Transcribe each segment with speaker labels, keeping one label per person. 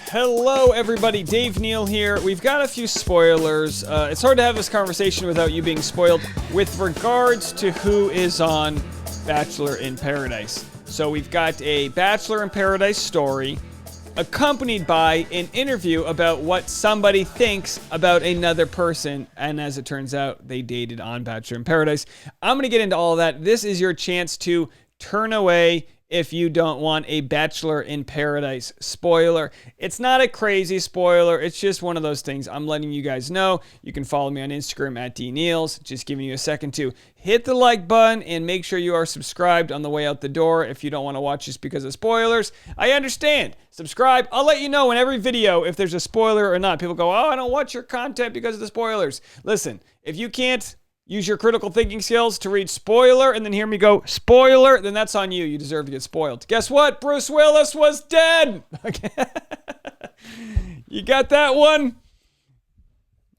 Speaker 1: Hello, everybody. Dave Neal here. We've got a few spoilers. It's hard to have this conversation without you being spoiled with regards to who is on Bachelor in Paradise. So we've got a Bachelor in Paradise story accompanied by an interview about what somebody thinks about another person. And as it turns out, they dated on Bachelor in Paradise. I'm going to get into all of that. This is your chance to turn away if you don't want a Bachelor in Paradise spoiler. It's not a crazy spoiler. It's just one of those things. I'm letting you guys know. You can follow me on Instagram at dneals. Just giving you a second to hit the like button and make sure you are subscribed on the way out the door if you don't want to watch this because of spoilers. I understand. Subscribe. I'll let you know in every video if there's a spoiler or not. People go, oh, I don't watch your content because of the spoilers. Listen, if you can't use your critical thinking skills to read spoiler and then hear me go spoiler, then that's on you. You deserve to get spoiled. Guess what? Bruce Willis was dead. Okay. You got that one?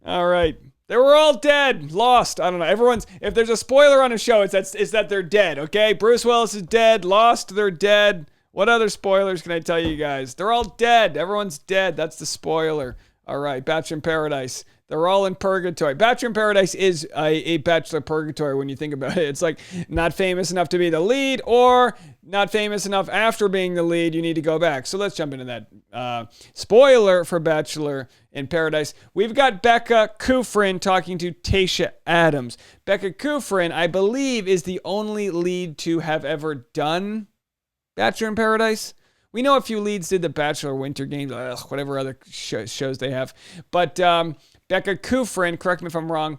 Speaker 1: All right. They were all dead. Lost. I don't know. If there's a spoiler on a show, it's that they're dead, okay? Bruce Willis is dead. Lost, they're dead. What other spoilers can I tell you guys? They're all dead. Everyone's dead. That's the spoiler. All right. Bachelor in Paradise. They're all in purgatory. Bachelor in Paradise is a bachelor purgatory when you think about it. It's like not famous enough to be the lead or not famous enough after being the lead. You need to go back. So let's jump into that. Spoiler for Bachelor in Paradise. We've got Becca Kufrin talking to Tayshia Adams. Becca Kufrin, I believe, is the only lead to have ever done Bachelor in Paradise. We know a few leads did the Bachelor Winter Games, whatever other shows they have. But Becca Kufrin, correct me if I'm wrong,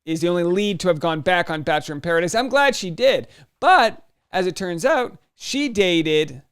Speaker 1: is the only lead to have gone back on Bachelor in Paradise. I'm glad she did. But as it turns out, she dated,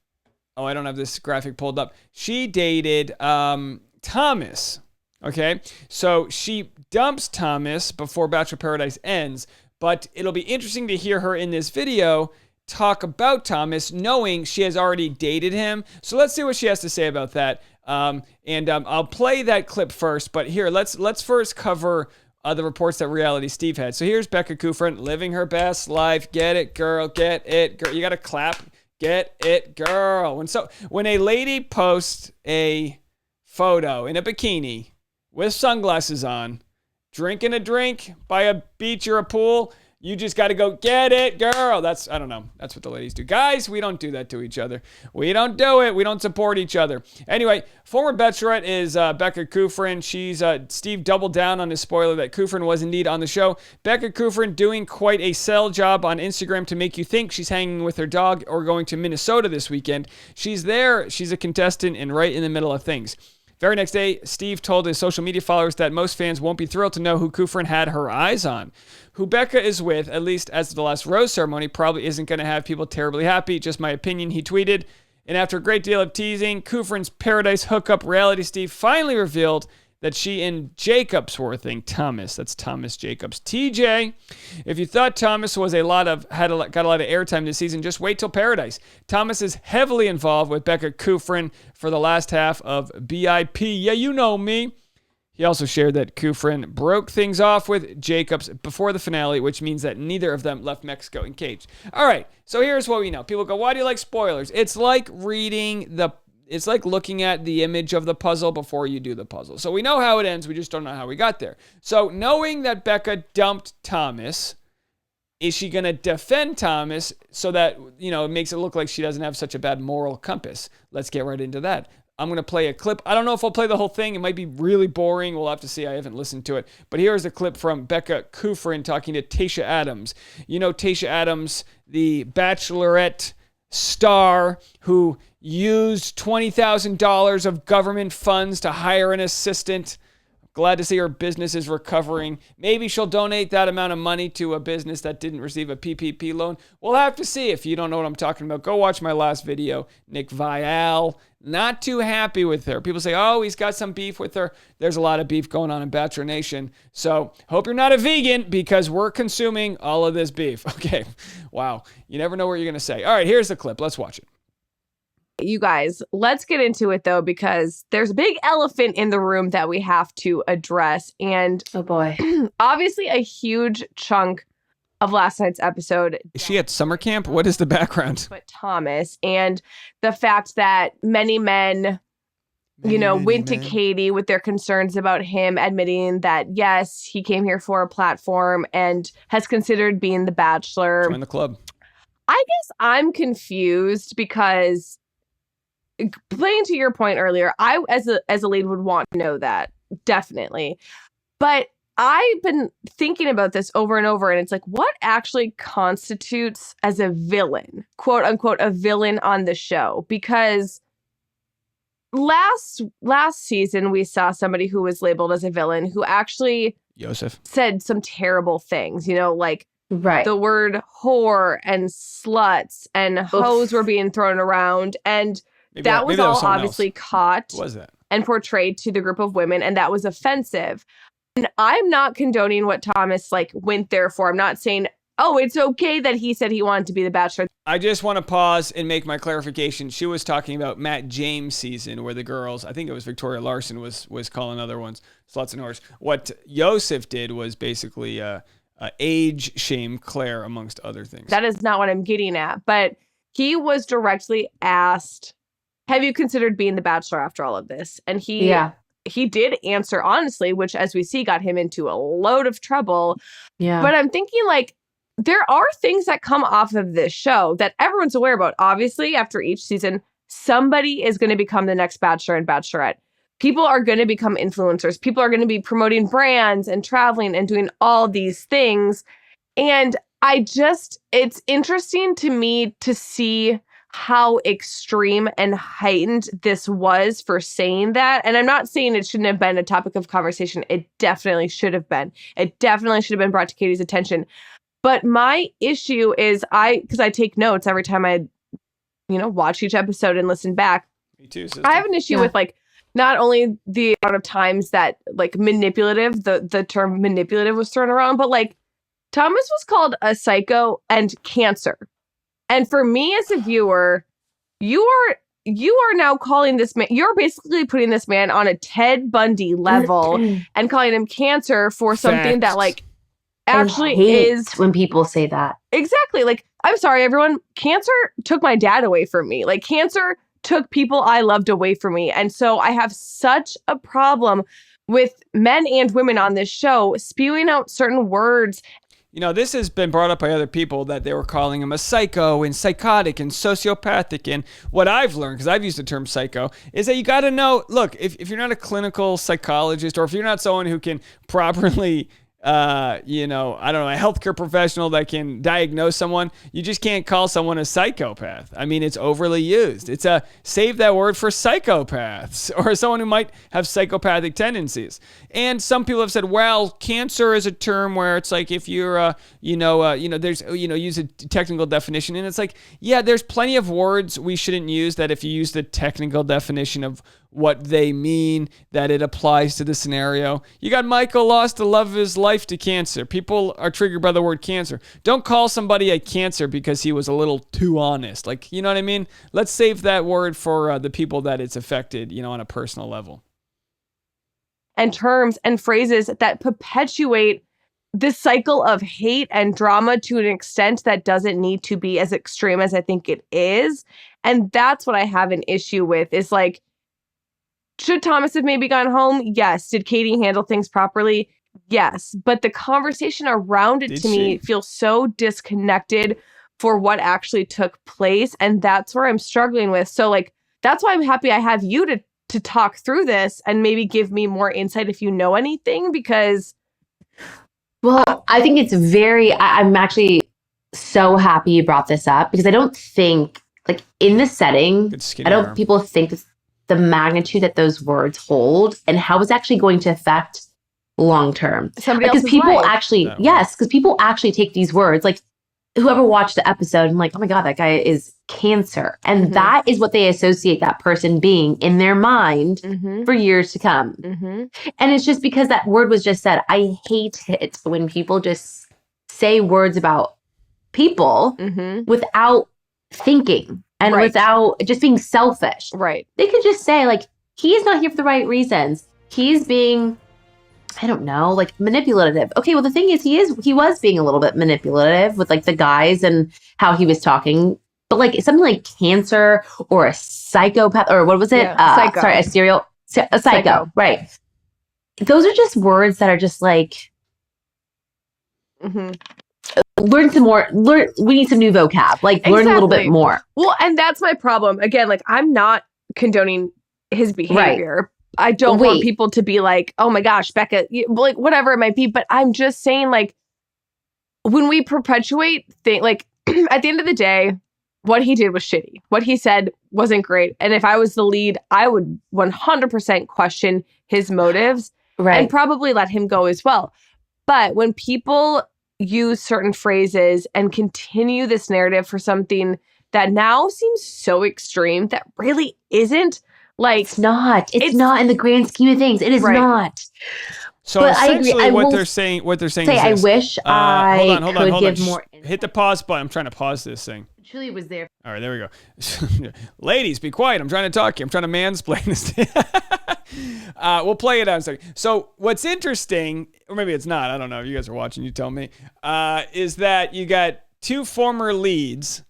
Speaker 1: I don't have this graphic pulled up. She dated Thomas. Okay? So she dumps Thomas before Bachelor in Paradise ends. But it'll be interesting to hear her in this video talk about Thomas, knowing she has already dated him. So let's see what she has to say about that. I'll play that clip first, but here, let's first cover the reports that Reality Steve had. So here's Becca Kufrin living her best life. Get it, girl. Get it, girl. You got to clap. Get it, girl. When a lady posts a photo in a bikini with sunglasses on, drinking a drink by a beach or a pool, you just got to go, get it, girl. I don't know. That's what the ladies do. Guys, we don't do that to each other. We don't do it. We don't support each other. Anyway, former Bachelorette is Becca Kufrin. Steve doubled down on his spoiler that Kufrin was indeed on the show. Becca Kufrin doing quite a sell job on Instagram to make you think she's hanging with her dog or going to Minnesota this weekend. She's there. She's a contestant and right in the middle of things. Very next day, Steve told his social media followers that most fans won't be thrilled to know who Kufrin had her eyes on. Who Becca is with, at least as of the last rose ceremony, probably isn't going to have people terribly happy. Just my opinion, he tweeted. And after a great deal of teasing, Kufrin's Paradise hookup Reality Steve finally revealed that she and Jacobs were a thing. Thomas, that's Thomas Jacobs. TJ, if you thought Thomas was got a lot of airtime this season, just wait till Paradise. Thomas is heavily involved with Becca Kufrin for the last half of BIP. Yeah, you know me. He also shared that Kufrin broke things off with Jacobs before the finale, which means that neither of them left Mexico engaged. All right, so here's what we know. People go, why do you like spoilers? It's like looking at the image of the puzzle before you do the puzzle. So we know how it ends. We just don't know how we got there. So knowing that Becca dumped Thomas, is she going to defend Thomas so that, it makes it look like she doesn't have such a bad moral compass? Let's get right into that. I'm going to play a clip. I don't know if I'll play the whole thing. It might be really boring. We'll have to see. I haven't listened to it. But here's a clip from Becca Kufrin talking to Tayshia Adams. You know Tayshia Adams, the Bachelorette star who used $20,000 of government funds to hire an assistant. Glad to see her business is recovering. Maybe she'll donate that amount of money to a business that didn't receive a PPP loan. We'll have to see. If you don't know what I'm talking about, go watch my last video. Nick Vial, not too happy with her. People say, oh, he's got some beef with her. There's a lot of beef going on in Bachelor Nation. So hope you're not a vegan because we're consuming all of this beef. Okay. Wow. You never know what you're going to say. All right, here's the clip. Let's watch it.
Speaker 2: You guys, let's get into it though, because there's a big elephant in the room that we have to address. And
Speaker 3: oh boy,
Speaker 2: obviously a huge chunk of last night's episode.
Speaker 1: Is she at summer camp? What is the background?
Speaker 2: But Thomas, and the fact that many men went to Katie with their concerns about him admitting that, yes, he came here for a platform and has considered being the Bachelor.
Speaker 1: Join the club.
Speaker 2: I guess I'm confused because, playing to your point earlier, I, as a lead, would want to know that, definitely. But I've been thinking about this over and over, and it's like, what actually constitutes as a villain, quote unquote, a villain on the show? Because last season, we saw somebody who was labeled as a villain who actually said some terrible things, like the word whore and sluts and hoes were being thrown around. And that was all obviously caught and portrayed to the group of women. And that was offensive. And I'm not condoning what Thomas went there for. I'm not saying, oh, it's okay that he said he wanted to be the Bachelor.
Speaker 1: I just want to pause and make my clarification. She was talking about Matt James' season where the girls, I think it was Victoria Larson, was calling other ones sluts and whores. What Yosef did was basically age shame Claire, amongst other things.
Speaker 2: That is not what I'm getting at. But he was directly asked, have you considered being the Bachelor after all of this? And he did answer honestly, which, as we see, got him into a load of trouble. Yeah. But I'm thinking, there are things that come off of this show that everyone's aware about. Obviously, after each season, somebody is going to become the next Bachelor and Bachelorette. People are going to become influencers. People are going to be promoting brands and traveling and doing all these things. And it's interesting to me to see how extreme and heightened this was for saying that. And I'm not saying it shouldn't have been a topic of conversation. It definitely should have been. It definitely should have been brought to Katie's attention. But my issue is because I take notes every time I, watch each episode and listen back.
Speaker 1: Me too, sister.
Speaker 2: I have an issue with not only the amount of times that manipulative, the term manipulative was thrown around, but Thomas was called a psycho and cancer. And for me as a viewer, you are now calling this man, you're basically putting this man on a Ted Bundy level and calling him cancer for something that actually is
Speaker 3: when people say that.
Speaker 2: Exactly. I'm sorry, everyone. Cancer took my dad away from me. Cancer took people I loved away from me. And so I have such a problem with men and women on this show spewing out certain words.
Speaker 1: This has been brought up by other people that they were calling him a psycho and psychotic and sociopathic. And what I've learned, because I've used the term psycho, is that you got to know, look, if you're not a clinical psychologist or if you're not someone who can properly I don't know, a healthcare professional that can diagnose someone, you just can't call someone a psychopath. I mean, it's overly used. It's save that word for psychopaths or someone who might have psychopathic tendencies. And some people have said, well, cancer is a term where it's if you're, there's, use a technical definition. And it's there's plenty of words we shouldn't use that if you use the technical definition of what they mean, that it applies to the scenario. You got Michael lost the love of his life to cancer. People are triggered by the word cancer. Don't call somebody a cancer because he was a little too honest. You know what I mean? Let's save that word for the people that it's affected, on a personal level.
Speaker 2: And terms and phrases that perpetuate this cycle of hate and drama to an extent that doesn't need to be as extreme as I think it is. And that's what I have an issue with is should Thomas have maybe gone home? Yes. Did Katie handle things properly? Yes. But the conversation around it to me feels so disconnected for what actually took place. And that's where I'm struggling with. So that's why I'm happy I have you to talk through this and maybe give me more insight if you know anything, because.
Speaker 3: Well, I think it's I'm actually so happy you brought this up because I don't think in this setting, people think the magnitude that those words hold and how it's actually going to affect long term. Because people
Speaker 2: life.
Speaker 3: Actually, yes, because people actually take these words, whoever watched the episode and oh my God, that guy is cancer. And that is what they associate that person being in their mind for years to come. And it's just because that word was just said. I hate it when people just say words about people without thinking. And without just being selfish.
Speaker 2: Right.
Speaker 3: They could just say, he is not here for the right reasons. He's being, I don't know, manipulative. Okay, well, the thing is, he was being a little bit manipulative with, the guys and how he was talking. But, something like cancer or a psychopath, or what was it?
Speaker 2: Yeah, psycho.
Speaker 3: Sorry, a serial, A psycho. Right. Those are just words that are just like, learn some more. We need some new vocab. Like, learn a little bit more.
Speaker 2: Well, and that's my problem. Again, like, I'm not condoning his behavior. Right. I don't want people to be like, oh my gosh, Becca, like, whatever it might be. But I'm just saying, like, when we perpetuate things, like, at the end of the day, what he did was shitty. What he said wasn't great. And if I was the lead, I would 100% question his motives and probably let him go as well. But when people use certain phrases and continue this narrative for something that now seems so extreme that really isn't, like,
Speaker 3: it's not in the grand scheme of things. It is not.
Speaker 1: So but essentially, what they're saying is this.
Speaker 3: I wish I could give more.
Speaker 1: Hit the pause button. I'm trying to pause this thing.
Speaker 3: Julie was there.
Speaker 1: All right, there we go. Ladies, be quiet. I'm trying to talk to you. I'm trying to mansplain this. We'll play it out in a second. So what's interesting, or maybe it's not, I don't know. You guys are watching. You tell me. Is that you got two former leads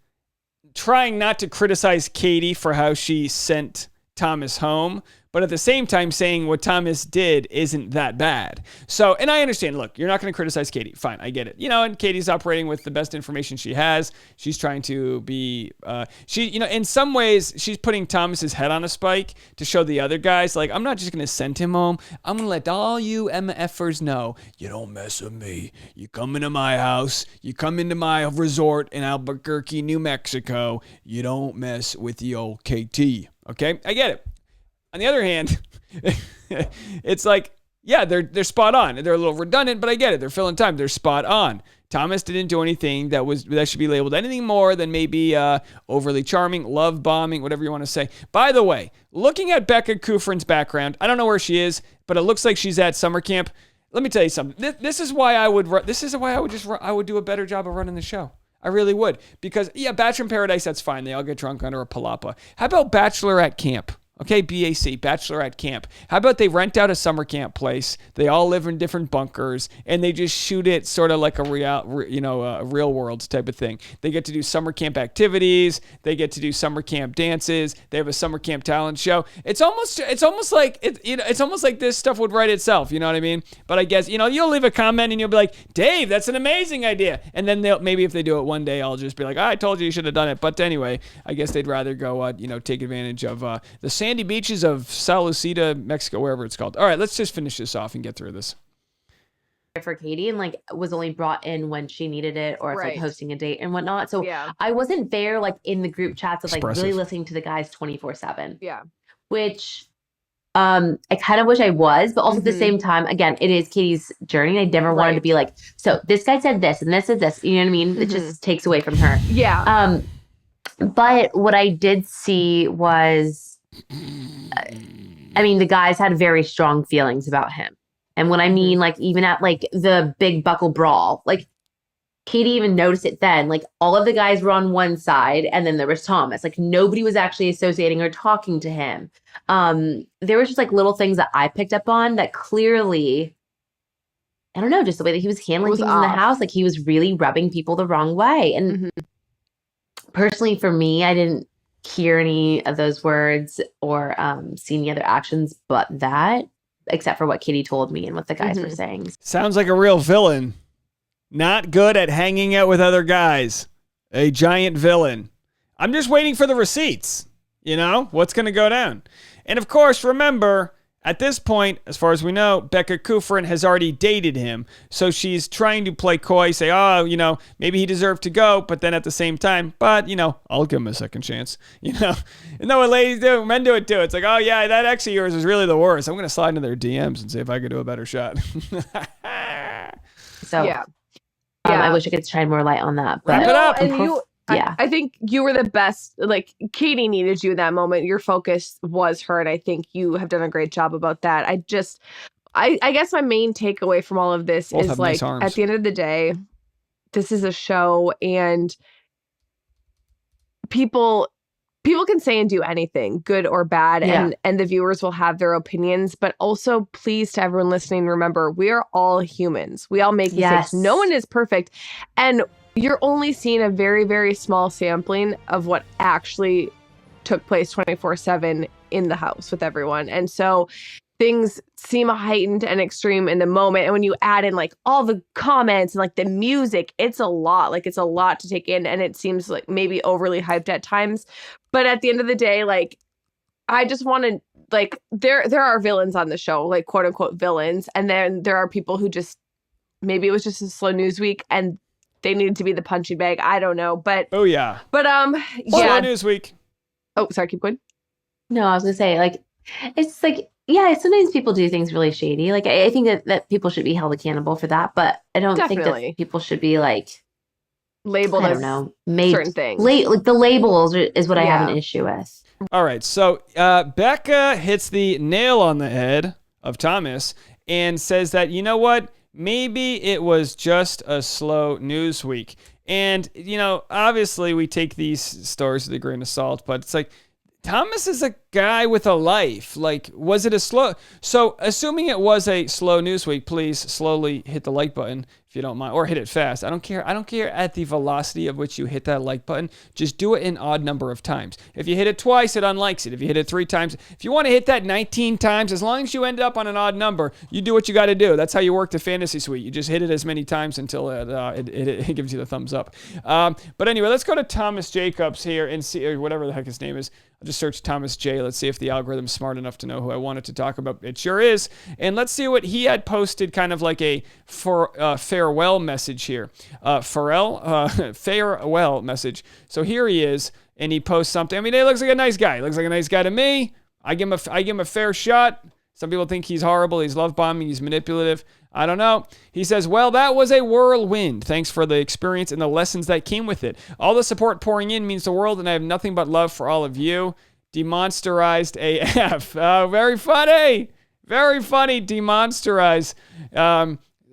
Speaker 1: trying not to criticize Katie for how she sent Thomas home, but at the same time saying what Thomas did isn't that bad. So, and I understand, look, you're not going to criticize Katie. Fine, I get it. And Katie's operating with the best information she has. She's trying to be, in some ways, she's putting Thomas's head on a spike to show the other guys, like, I'm not just going to send him home. I'm going to let all you MFers know, you don't mess with me. You come into my house. You come into my resort in Albuquerque, New Mexico. You don't mess with the old KT. Okay? I get it. On the other hand, it's like, yeah, they're spot on. They're a little redundant, but I get it. They're filling time. They're spot on. Thomas didn't do anything that should be labeled anything more than maybe overly charming, love bombing, whatever you want to say. By the way, looking at Becca Kufrin's background, I don't know where she is, but it looks like she's at summer camp. Let me tell you something. This is why I would do a better job of running the show. I really would, because Bachelor in Paradise, that's fine. They all get drunk under a palapa. How about Bachelor at Camp? Okay, BAC, Bachelorette Camp. How about they rent out a summer camp place? They all live in different bunkers, and they just shoot it sort of like a real world type of thing. They get to do summer camp activities. They get to do summer camp dances. They have a summer camp talent show. It's almost like this stuff would write itself. You know what I mean? But I guess you'll leave a comment and you'll be like, Dave, that's an amazing idea. And then maybe if they do it one day, I'll just be like, I told you should have done it. But anyway, I guess they'd rather go take advantage of the sandy beaches of Salucita, Mexico, wherever it's called. All right, let's just finish this off and get through this.
Speaker 3: For Katie, and was only brought in when she needed it, or it's like hosting a date and whatnot. So I wasn't there in the group chats of really listening to the guys 24/7.
Speaker 2: Yeah,
Speaker 3: which I kind of wish I was, but also at the same time, again, it is Katie's journey. I never wanted to be like, so this guy said this and this is this. You know what I mean? It just takes away from her.
Speaker 2: Yeah.
Speaker 3: But what I did see was, the guys had very strong feelings about him. And what I mean, even at the big buckle brawl, Katie even noticed it then. All of the guys were on one side, and then there was Thomas. Nobody was actually associating or talking to him. There was just little things that I picked up on that clearly, I don't know, just the way that he was handling things in the house. He was really rubbing people the wrong way. And personally, for me, I didn't hear any of those words or see any other actions but that, except for what Katie told me and what the guys were saying.
Speaker 1: Sounds like a real villain. Not good at hanging out with other guys. A giant villain. I'm just waiting for the receipts. What's going to go down. And of course, remember, at this point, as far as we know, Becca Kufrin has already dated him. So she's trying to play coy, say, maybe he deserved to go. But then at the same time, I'll give him a second chance. Isn't that what ladies do? Men do it too. It's like, oh yeah, that ex of yours is really the worst. I'm going to slide into their DMs and see if I could do a better shot.
Speaker 3: So
Speaker 2: yeah.
Speaker 3: I wish I could shine more light on that. But
Speaker 1: wrap it up.
Speaker 2: And I think you were the best. Katie needed you in that moment. Your focus was her, and I think you have done a great job about that. I guess my main takeaway from all of this is nice at the end of the day, this is a show, and people can say and do anything, good or bad, and the viewers will have their opinions. But also, please, to everyone listening, remember, we are all humans. We all make mistakes. No one is perfect, and you're only seeing a very, very small sampling of what actually took place 24/7 in the house with everyone. And so things seem heightened and extreme in the moment. And when you add in like all the comments and like the music, it's a lot. Like it's a lot to take in. And it seems like maybe overly hyped at times. But at the end of the day, like, I just want to, like, there are villains on the show, like quote unquote villains. And then there are people who just, maybe it was just a slow news week and they needed to be the punching bag. I don't know. But
Speaker 1: oh yeah.
Speaker 2: But
Speaker 1: slow news week.
Speaker 2: Oh, sorry, keep going.
Speaker 3: No, I was gonna say, like, it's like, yeah, sometimes people do things really shady. Like, I think that people should be held accountable for that, but I don't think that people should be like
Speaker 2: labeled
Speaker 3: as
Speaker 2: certain things.
Speaker 3: Like the labels is what I have an issue with.
Speaker 1: All right, so Becca hits the nail on the head of Thomas and says that, you know what, maybe it was just a slow news week. And, you know, obviously we take these stories with a grain of salt, but it's like, Thomas is a guy with a life. Like, was it a slow? So, assuming it was a slow news week, please slowly hit the like button if you don't mind, or hit it fast. I don't care. I don't care at the velocity of which you hit that like button. Just do it an odd number of times. If you hit it twice, it unlikes it. If you hit it 3 times, if you want to hit that 19 times, as long as you end up on an odd number, you do what you got to do. That's how you work the fantasy suite. You just hit it as many times until it gives you the thumbs up. But anyway, let's go to Thomas Jacobs here and see, or whatever the heck his name is. I'll just search Thomas J. Let's see if the algorithm's smart enough to know who I wanted to talk about. It sure is. And let's see what he had posted, kind of like a farewell message here. Farewell message. So here he is, and he posts something. I mean, he looks like a nice guy. He looks like a nice guy to me. I give him a fair shot. Some people think he's horrible. He's love bombing. He's manipulative. I don't know. He says, well, that was a whirlwind. Thanks for the experience and the lessons that came with it. All the support pouring in means the world, and I have nothing but love for all of you. Demonsterized AF. Very funny. Very funny, demonsturize.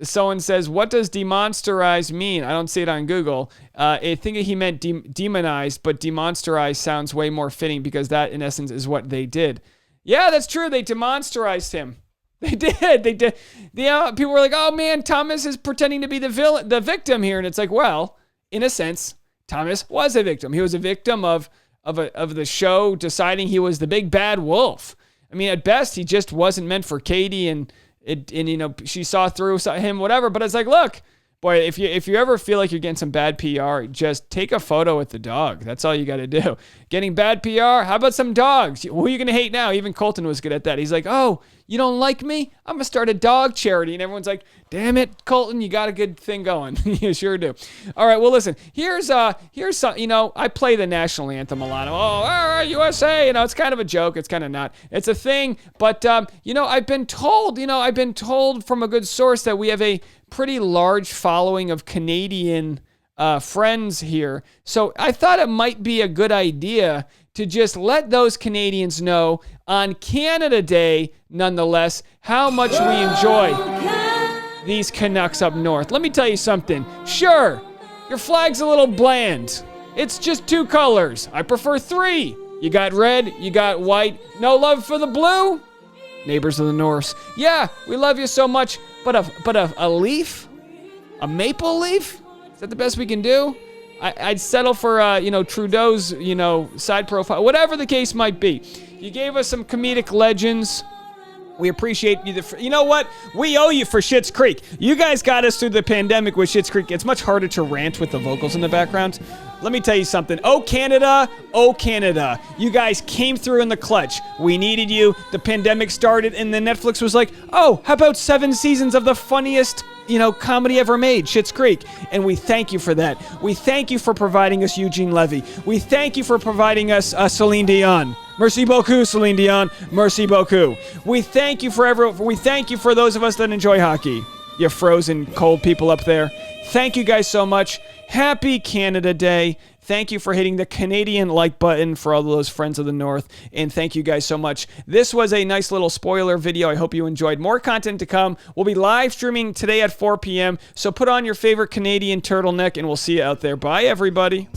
Speaker 1: Someone says, what does demonsturize mean? I don't see it on Google. I think he meant demonized, but demonsturize sounds way more fitting because that, in essence, is what they did. Yeah, that's true. They demonsterized him. They did. People were like, oh man, Thomas is pretending to be the victim here. And it's like, well, in a sense, Thomas was a victim. He was a victim of the show deciding he was the big bad wolf. I mean, at best, he just wasn't meant for Katie, and you know, she saw through him, whatever. But it's like, look, boy, if you ever feel like you're getting some bad PR, just take a photo with the dog. That's all you got to do. Getting bad PR? How about some dogs? Who are you going to hate now? Even Colton was good at that. He's like, oh, you don't like me? I'm going to start a dog charity. And everyone's like, damn it, Colton, you got a good thing going. You sure do. All right, well, listen, here's some, you know, I play the national anthem a lot. Oh, all right, USA. You know, it's kind of a joke. It's kind of not. It's a thing. But, you know, I've been told from a good source that we have a pretty large following of Canadian friends here. So I thought it might be a good idea to just let those Canadians know on Canada Day, nonetheless, how much we enjoy these Canucks up north. Let me tell you something. Sure, your flag's a little bland. It's just 2 colors. I prefer 3. You got red, you got white. No love for the blue? Neighbors of the North. Yeah, we love you so much, but a leaf? A maple leaf? Is that the best we can do? I'd settle for, Trudeau's, side profile, whatever the case might be. You gave us some comedic legends. We appreciate you. You know what? We owe you for Schitt's Creek. You guys got us through the pandemic with Schitt's Creek. It's much harder to rant with the vocals in the background. Let me tell you something. Oh, Canada. You guys came through in the clutch. We needed you. The pandemic started, and then Netflix was like, oh, how about 7 seasons of the funniest comedy ever made, Schitt's Creek. And we thank you for that. We thank you for providing us Eugene Levy. We thank you for providing us Celine Dion. Merci beaucoup, Celine Dion. Merci beaucoup. We thank you for those of us that enjoy hockey. You frozen cold people up there. Thank you guys so much. Happy Canada Day. Thank you for hitting the Canadian like button for all those friends of the North. And thank you guys so much. This was a nice little spoiler video. I hope you enjoyed. More content to come. We'll be live streaming today at 4 p.m. So put on your favorite Canadian turtleneck and we'll see you out there. Bye, everybody.